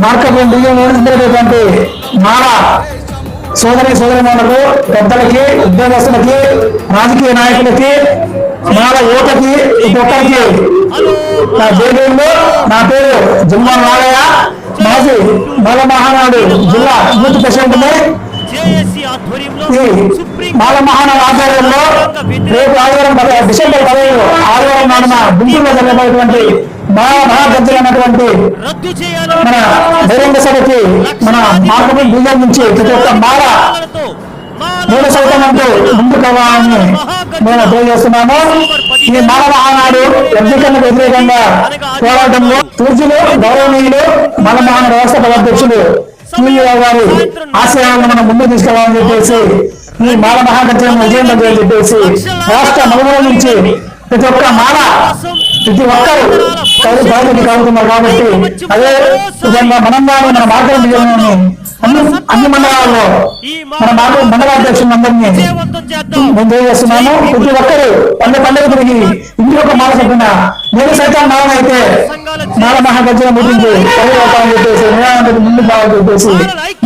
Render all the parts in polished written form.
మార్కెట్లో బియ్యం వేసినటువంటి మాల సోదరిమణులకు, పెద్దలకి, ఉద్యోగస్తులకి, రాజకీయ నాయకులకి, మాల యువతకి, ప్రతి ఒక్కరికి నా జైలు. నా పేరు జిల్లా నాగయ్య, మాజీ మాల మహానాడు జిల్లా యూత్ ప్రెసిడెంట్ని. ఈ మాల మహానాడు ఆధ్వర్యంలో రేపు ఆదివారం డిసెంబర్ 15 ఆదివారం నాడున గుంటూరులో జరగబోయేటువంటి మహాగర్జనటువంటి మన బహిరంగ సభకి మన మార్కెట్ బీజం నుంచి ప్రతి ఒక్క మాల మూడు సైతం అంటూ ముందు కావాలని మేము తెలియజేస్తున్నాము. ఈ మాల మహానాడు వర్గీకరణకు వ్యతిరేకంగా పోరాటంలో పూజ్యులు, గౌరవనీయులు మాల మహానాడు వ్యవస్థాపక అధ్యక్షులు సూర్యరావు గారి ఆశయాలను మనం ముందు తీసుకెళ్లాలని చెప్పేసి, ఈ మాల మహాగర్జన విజయం అని చెప్పేసి రాష్ట్ర నలుగుల నుంచి ప్రతి ఒక్క మాల ప్రతి ఒక్కరు బాధ్యత కలుగుతున్నారు. కాబట్టి అదే విధంగా మనంగానే మన మార్కెట్ విజయాన్ని అన్ని మండలాల్లో మన మండలాధ్యక్షులందరినీ మేము తెలియజేస్తున్నాము. ప్రతి ఒక్కరు పండుగ తిరిగి ఇంటి ఒక మాల చెప్పిన నేను సైతం మాల అయితే మాల మహాగర్జన ముగించి పదవుతామని చెప్పేసి ముందుకు కావాలని చెప్పేసి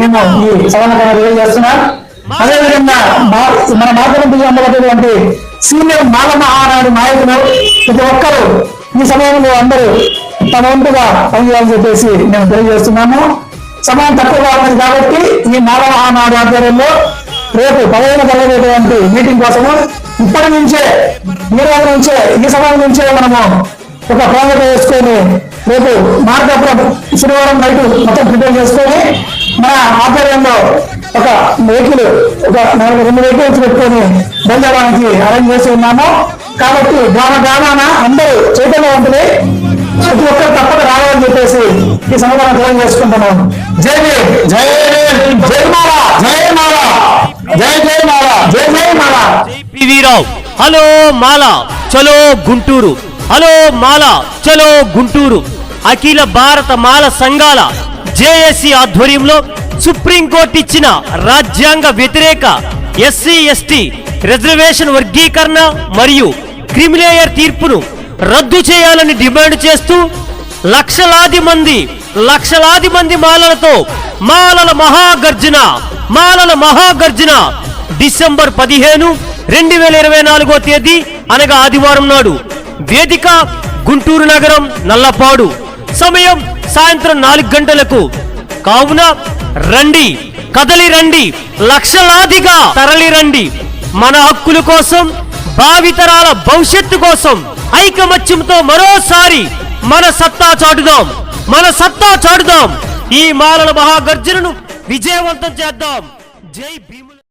మేము ఈ సభను తెలియజేస్తున్నాం. అదేవిధంగా మన మార్కెట్ విజయంటువంటి సీనియర్ మాల మహానాడు నాయకులు ప్రతి ఒక్కరు ఈ సమయంలో అందరూ తమ వంతుగా పనిచేయాలని చెప్పేసి మేము తెలియజేస్తున్నాము. సమయం తక్కువగా ఉన్నది కాబట్టి ఈ మాల మహానాడు ఆధ్వర్యంలో రేపు 15న జరగబోయేటువంటి మీటింగ్ కోసము ఇప్పటి నుంచే ఈ రోజు నుంచే ఈ సమయం నుంచే మనము ఒక ప్రణాళిక వేసుకొని రేపు మార్గపురం శనివారం నైట్ మొత్తం ప్రిపేర్ చేసుకొని మన ఆధ్వర్యంలో ఒక వెహికల్ ఒక 2 వెహికల్స్ పెట్టుకొని బయలుదేరడానికి అరేంజ్ చేసి ఉన్నాము. కాబట్టి గ్రామాన అందరూ చైతన్యవంతులై ప్రతి ఒక్కరు తప్పక రావాలని చెప్పేసి ఈ సమాధానం తెలియ చేసుకుంటున్నాము. జై జై జై మాల, జై మాల, జై జై మాల, జై జై మాల. పివి రావు హలో మాల చలో గుంటూరు, హలో మాల చలో గుంటూరు. అఖిల భారత మాల సంఘాల జేఏసీ ఆధ్వర్యంలో సుప్రీంకోర్టు ఇచ్చిన రాజ్యాంగ వ్యతిరేక ఎస్సీ ఎస్టీ రిజర్వేషన్ వర్గీకరణ మరియు క్రిమిలేయర్ తీర్పును రద్దు చేయాలని డిమాండ్ చేస్తూ లక్షలాది మంది మాలలతో మాలల మహాగర్జన డిసెంబర్ 15, 2024 తేదీ అనగా ఆదివారం నాడు వేదిక గుంటూరు నగరం నల్లపాడు, సమయం సాయంత్రం 4 గంటలకు. కావున రండి, కదలి రండి, లక్షలాదిగా తరలి రండి. మన హక్కుల కోసం, భావితరాల భవిష్యత్తు కోసం ఐకమత్యంతో మరోసారి మన సత్తా చాటుదాం. ఈ మాలల మహాగర్జనను విజయవంతం చేద్దాం. జై భీమ్.